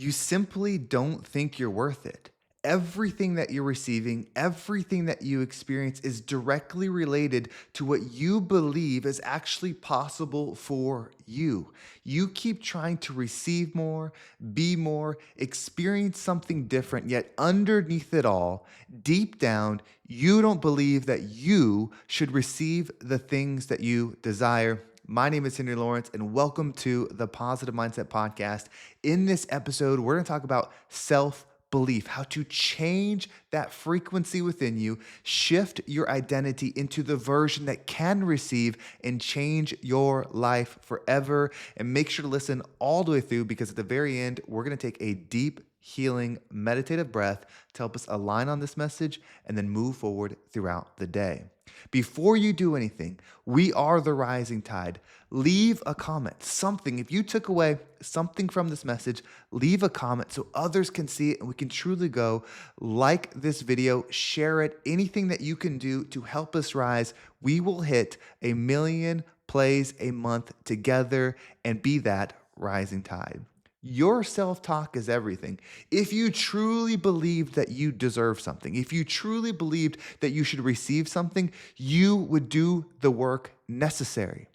You simply don't think you're worth it. Everything that you're receiving, everything that you experience is directly related to what you believe is actually possible for you. You keep trying to receive more, be more, experience something different, yet underneath it all, deep down, you don't believe that you should receive the things that you desire. My name is Henry Lawrence, and welcome to the Positive Mindset Podcast. In this episode, we're going to talk about self-belief, how to change that frequency within you, shift your identity into the version that can receive and change your life forever. And make sure to listen all the way through, because at the very end, we're going to take a deep, healing, meditative breath to help us align on this message and then move forward throughout the day. Before you do anything, we are the rising tide. Leave a comment, something. If you took away something from this message, leave a comment so others can see it and we can truly go. Like this video, share it, anything that you can do to help us rise. We will hit 1 million plays a month together and be that rising tide. Your self-talk is everything. If you truly believed that you deserve something, if you truly believed that you should receive something, you would do the work necessary.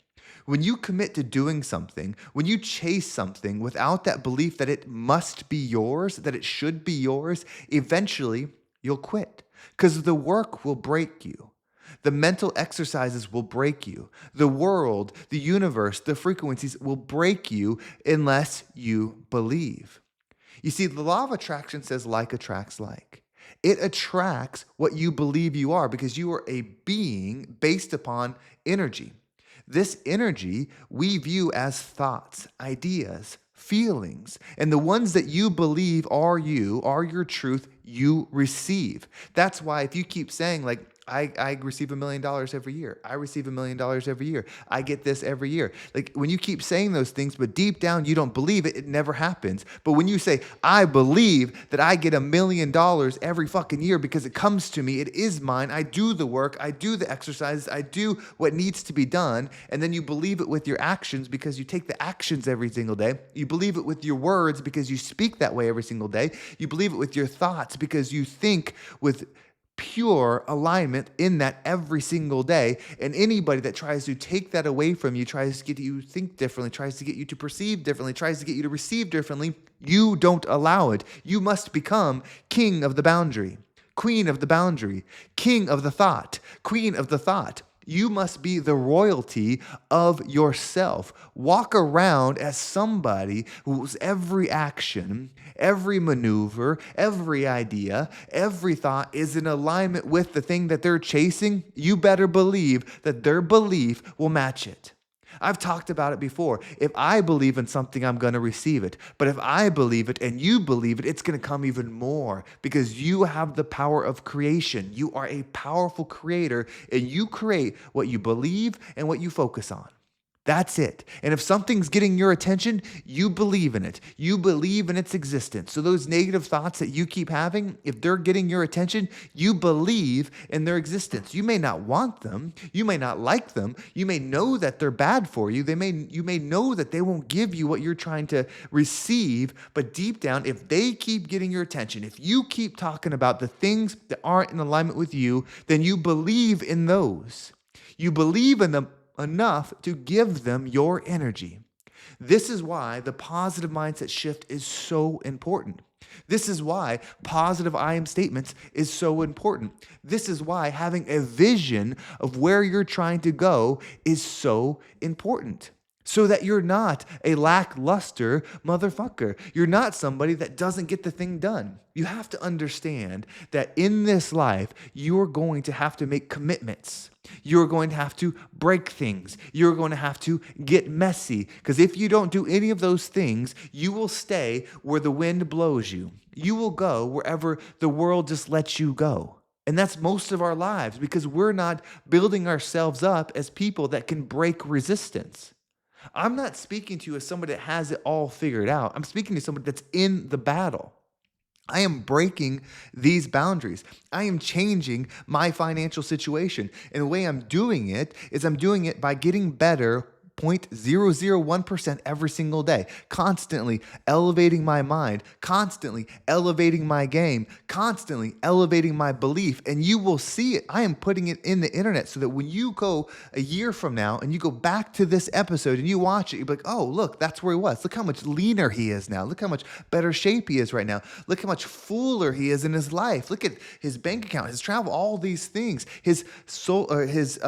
When you commit to doing something, when you chase something without that belief that it must be yours, that it should be yours, eventually you'll quit because the work will break you. The mental exercises will break you. The world, the universe, the frequencies will break you unless you believe. You see, the law of attraction says like attracts like. It attracts what you believe you are because you are a being based upon energy. This energy we view as thoughts, ideas, feelings, and the ones that you believe are you, are your truth, you receive. That's why if you keep saying like, I receive $1 million every year. I receive $1 million every year. I get this every year. Like when you keep saying those things, but deep down you don't believe it, it never happens. But when you say, I believe that I get $1 million every fucking year because it comes to me, it is mine. I do the work. I do the exercises. I do what needs to be done. And then you believe it with your actions because you take the actions every single day. You believe it with your words because you speak that way every single day. You believe it with your thoughts because you think with pure alignment in that every single day. And anybody that tries to take that away from you, tries to get you to think differently, tries to get you to perceive differently, tries to get you to receive differently, you don't allow it. You must become king of the boundary, queen of the boundary, king of the thought, queen of the thought. You must be the royalty of yourself. Walk around as somebody whose every action, every maneuver, every idea, every thought is in alignment with the thing that they're chasing. You better believe that their belief will match it. I've talked about it before. If I believe in something, I'm going to receive it. But if I believe it and you believe it, it's going to come even more because you have the power of creation. You are a powerful creator and you create what you believe and what you focus on. That's it. And if something's getting your attention, you believe in it. You believe in its existence. So those negative thoughts that you keep having, if they're getting your attention, you believe in their existence. You may not want them. You may not like them. You may know that they're bad for you. You may know that they won't give you what you're trying to receive. But deep down, if they keep getting your attention, if you keep talking about the things that aren't in alignment with you, then you believe in those. You believe in them enough to give them your energy. This is why the positive mindset shift is so important. This is why positive I am statements is so important. This is why having a vision of where you're trying to go is so important. So that you're not a lackluster motherfucker. You're not somebody that doesn't get the thing done. You have to understand that in this life, you're going to have to make commitments. You're going to have to break things. You're going to have to get messy. Because if you don't do any of those things, you will stay where the wind blows you. You will go wherever the world just lets you go. And that's most of our lives because we're not building ourselves up as people that can break resistance. I'm not speaking to you as somebody that has it all figured out. I'm speaking to somebody that's in the battle. I am breaking these boundaries. I am changing my financial situation. And the way I'm doing it is I'm doing it by getting better 0.001% every single day, constantly elevating my mind, constantly elevating my game, constantly elevating my belief. And you will see it. I am putting it in the internet so that when you go a year from now and you go back to this episode and you watch it, you'll be like, oh, look, that's where he was. Look how much leaner he is now. Look how much better shape he is right now. Look how much fuller he is in his life. Look at his bank account, his travel, all these things, his soul, his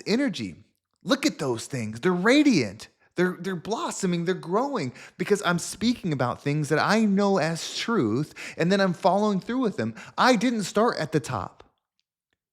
energy. Look at those things. They're radiant. They're blossoming, they're growing because I'm speaking about things that I know as truth and then I'm following through with them. I didn't start at the top.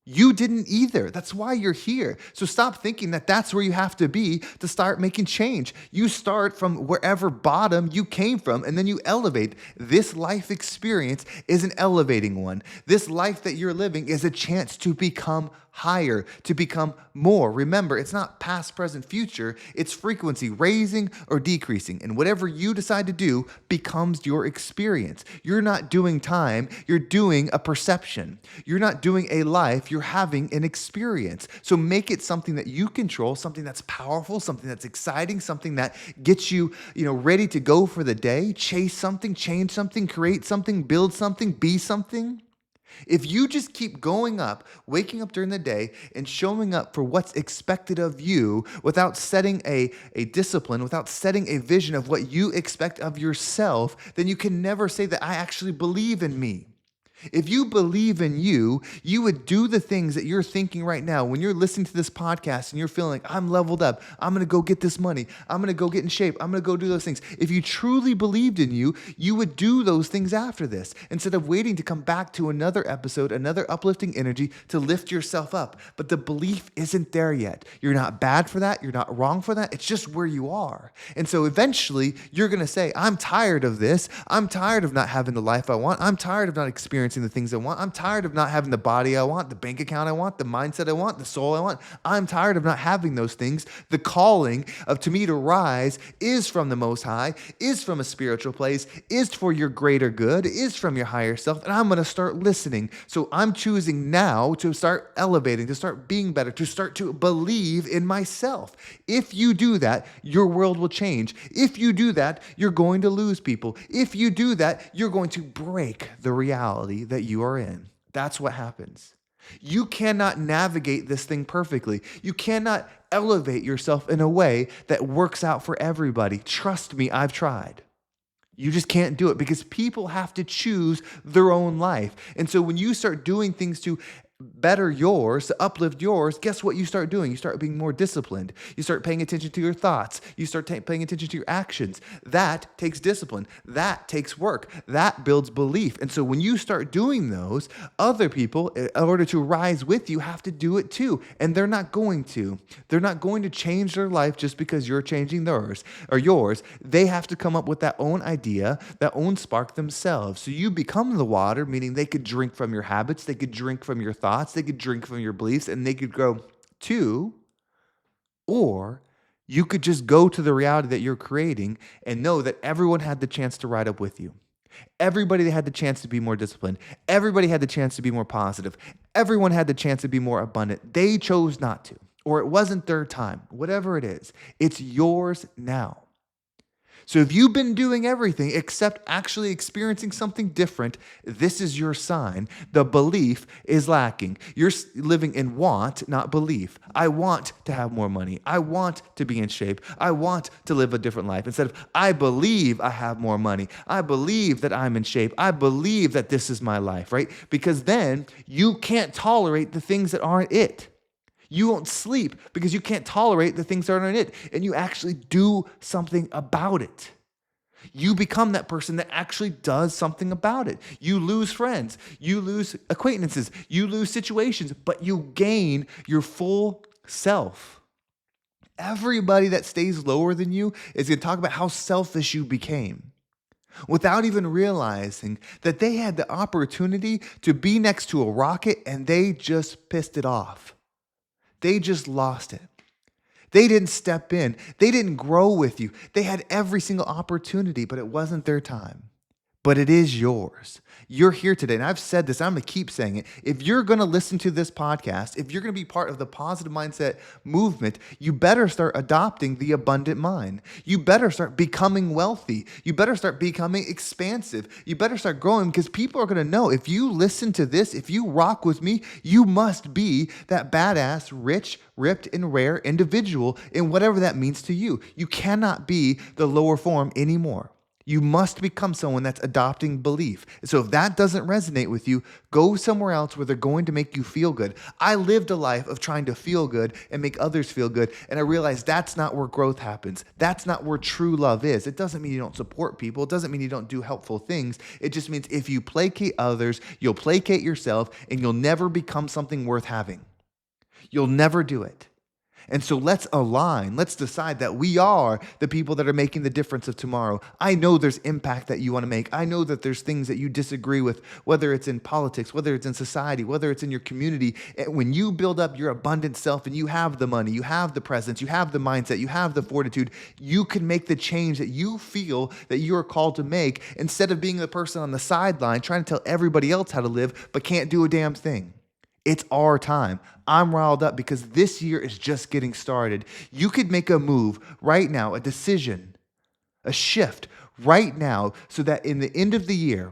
You didn't either. That's why you're here. So stop thinking that that's where you have to be to start making change. You start from wherever bottom you came from and then you elevate. This life experience is an elevating one. This life that you're living is a chance to become higher, to become more. Remember, it's not past, present, future. It's frequency raising or decreasing. And whatever you decide to do becomes your experience. You're not doing time. You're doing a perception. You're not doing a life. You're having an experience. So make it something that you control, something that's powerful, something that's exciting, something that gets you, ready to go for the day, chase something, change something, create something, build something, be something. If you just keep going up, waking up during the day, and showing up for what's expected of you without setting a discipline, without setting a vision of what you expect of yourself, then you can never say that I actually believe in me. If you believe in you, you would do the things that you're thinking right now when you're listening to this podcast and you're feeling like, I'm leveled up. I'm going to go get this money. I'm going to go get in shape. I'm going to go do those things. If you truly believed in you, you would do those things after this instead of waiting to come back to another episode, another uplifting energy to lift yourself up. But the belief isn't there yet. You're not bad for that. You're not wrong for that. It's just where you are. And so eventually you're going to say, I'm tired of this. I'm tired of not having the life I want. I'm tired of not experiencing the things I want. I'm tired of not having the body I want, the bank account I want, the mindset I want, the soul I want. I'm tired of not having those things. The calling to me to rise is from the Most High, is from a spiritual place, is for your greater good, is from your higher self, and I'm going to start listening. So I'm choosing now to start elevating, to start being better, to start to believe in myself. If you do that, your world will change. If you do that, you're going to lose people. If you do that, you're going to break the reality that you are in. That's what happens. You cannot navigate this thing perfectly. You cannot elevate yourself in a way that works out for everybody. Trust me, I've tried. You just can't do it because people have to choose their own life. And so when you start doing things to better yours, to uplift yours, guess what you start doing? You start being more disciplined. You start paying attention to your thoughts. You start paying attention to your actions. That takes discipline. That takes work. That builds belief. And so when you start doing those, other people, in order to rise with you, have to do it too. And they're not going to. They're not going to change their life just because you're changing theirs or yours. They have to come up with that own idea, that own spark themselves. So you become the water, meaning they could drink from your habits. They could drink from your thoughts. They could drink from your beliefs and they could grow too. Or you could just go to the reality that you're creating and know that everyone had the chance to ride up with you. Everybody had the chance to be more disciplined. Everybody had the chance to be more positive. Everyone had the chance to be more abundant. They chose not to, or it wasn't their time. Whatever it is, it's yours now. So if you've been doing everything except actually experiencing something different, this is your sign. The belief is lacking. You're living in want, not belief. I want to have more money. I want to be in shape. I want to live a different life. Instead of, I believe I have more money. I believe that I'm in shape. I believe that this is my life, right? Because then you can't tolerate the things that aren't it. You won't sleep because you can't tolerate the things that aren't it. And you actually do something about it. You become that person that actually does something about it. You lose friends. You lose acquaintances. You lose situations. But you gain your full self. Everybody that stays lower than you is going to talk about how selfish you became, without even realizing that they had the opportunity to be next to a rocket and they just pissed it off. They just lost it. They didn't step in. They didn't grow with you. They had every single opportunity, but it wasn't their time but it is yours. You're here today, and I've said this, I'm gonna keep saying it. If you're gonna listen to this podcast, if you're gonna be part of the positive mindset movement, you better start adopting the abundant mind. You better start becoming wealthy. You better start becoming expansive. You better start growing because people are gonna know if you listen to this, if you rock with me, you must be that badass, rich, ripped, and rare individual in whatever that means to you. You cannot be the lower form anymore. You must become someone that's adopting belief. So if that doesn't resonate with you, go somewhere else where they're going to make you feel good. I lived a life of trying to feel good and make others feel good, and I realized that's not where growth happens. That's not where true love is. It doesn't mean you don't support people. It doesn't mean you don't do helpful things. It just means if you placate others, you'll placate yourself, and you'll never become something worth having. You'll never do it. And so let's align. Let's decide that we are the people that are making the difference of tomorrow. I know there's impact that you want to make. I know that there's things that you disagree with, whether it's in politics, whether it's in society, whether it's in your community. And when you build up your abundant self and you have the money, you have the presence, you have the mindset, you have the fortitude, you can make the change that you feel that you are called to make instead of being the person on the sideline trying to tell everybody else how to live but can't do a damn thing. It's our time. I'm riled up because this year is just getting started. You could make a move right now, a decision, a shift right now, so that in the end of the year,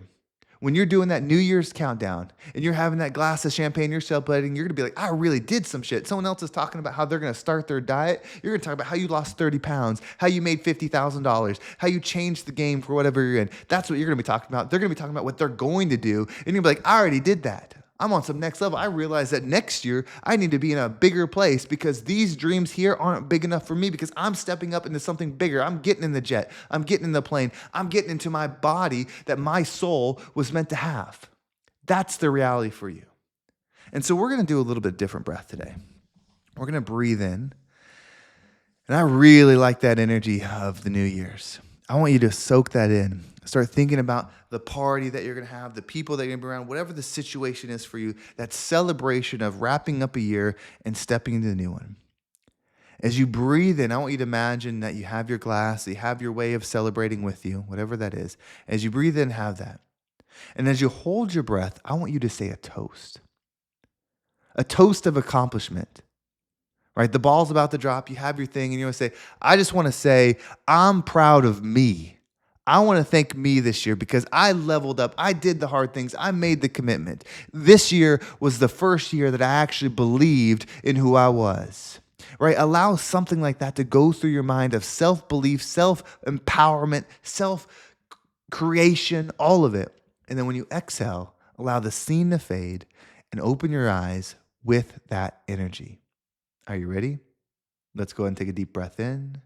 when you're doing that New Year's countdown and you're having that glass of champagne, you're celebrating, you're gonna be like, I really did some shit. Someone else is talking about how they're gonna start their diet. You're gonna talk about how you lost 30 pounds, how you made $50,000, how you changed the game for whatever you're in. That's what you're gonna be talking about. They're gonna be talking about what they're going to do. And you're gonna be like, I already did that. I'm on some next level. I realize that next year I need to be in a bigger place because these dreams here aren't big enough for me because I'm stepping up into something bigger. I'm getting in the jet. I'm getting in the plane. I'm getting into my body that my soul was meant to have. That's the reality for you. And so we're going to do a little bit different breath today. We're going to breathe in. And I really like that energy of the New Year's. I want you to soak that in. Start thinking about the party that you're going to have, the people that you're going to be around, whatever the situation is for you, that celebration of wrapping up a year and stepping into the new one. As you breathe in, I want you to imagine that you have your glass, that you have your way of celebrating with you, whatever that is. As you breathe in, have that. And as you hold your breath, I want you to say a toast of accomplishment. Right? The ball's about to drop. You have your thing, and you want to say, I just want to say, I'm proud of me. I want to thank me this year because I leveled up. I did the hard things. I made the commitment. This year was the first year that I actually believed in who I was. Right? Allow something like that to go through your mind of self-belief, self-empowerment, self-creation, all of it. And then when you exhale, allow the scene to fade and open your eyes with that energy. Are you ready? Let's go ahead and take a deep breath in.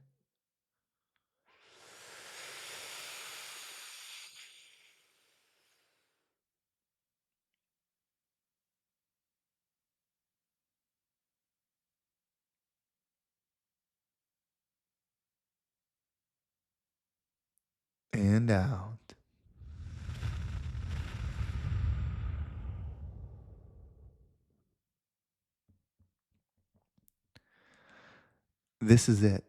And out. This is it.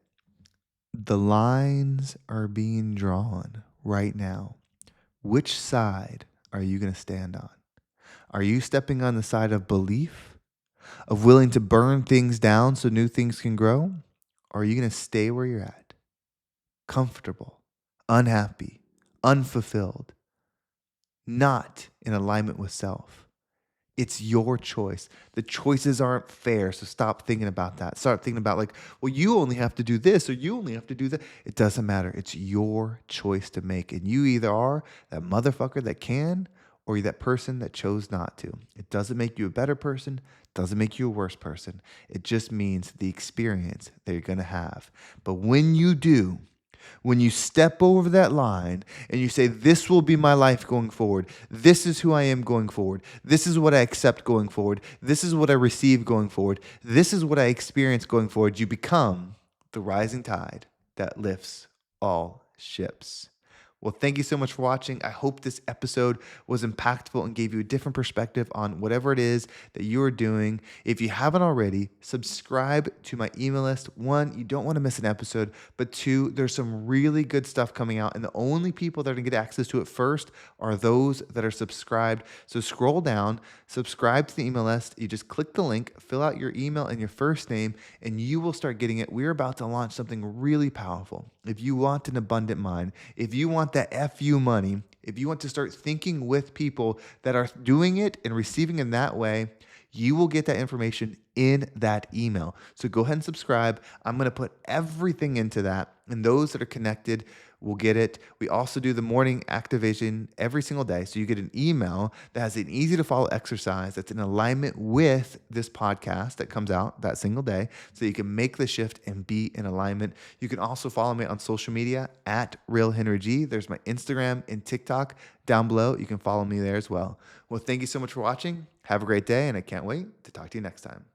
The lines are being drawn right now. Which side are you going to stand on? Are you stepping on the side of belief, of willing to burn things down so new things can grow? Or are you going to stay where you're at? Comfortable, unhappy, unfulfilled, not in alignment with self. It's your choice. The choices aren't fair, so stop thinking about that. Start thinking about like, well, you only have to do this or you only have to do that. It doesn't matter. It's your choice to make. And you either are that motherfucker that can or you're that person that chose not to. It doesn't make you a better person. It doesn't make you a worse person. It just means the experience that you're going to have. But when you do, when you step over that line and you say, this will be my life going forward. This is who I am going forward. This is what I accept going forward. This is what I receive going forward. This is what I experience going forward. You become the rising tide that lifts all ships. Well, thank you so much for watching. I hope this episode was impactful and gave you a different perspective on whatever it is that you are doing. If you haven't already, subscribe to my email list. One, you don't want to miss an episode, but two, there's some really good stuff coming out, and the only people that are going to get access to it first are those that are subscribed. So scroll down, subscribe to the email list. You just click the link, fill out your email and your first name, and you will start getting it. We're about to launch something really powerful. If you want an abundant mind, if you want that FU money, if you want to start thinking with people that are doing it and receiving in that way, you will get that information in that email. So go ahead and subscribe. I'm going to put everything into that, and those that are connected will get it. We also do the morning activation every single day. So you get an email that has an easy to follow exercise that's in alignment with this podcast that comes out that single day. So you can make the shift and be in alignment. You can also follow me on social media at Real Henry G. There's my Instagram and TikTok down below. You can follow me there as well. Well, thank you so much for watching. Have a great day, and I can't wait to talk to you next time.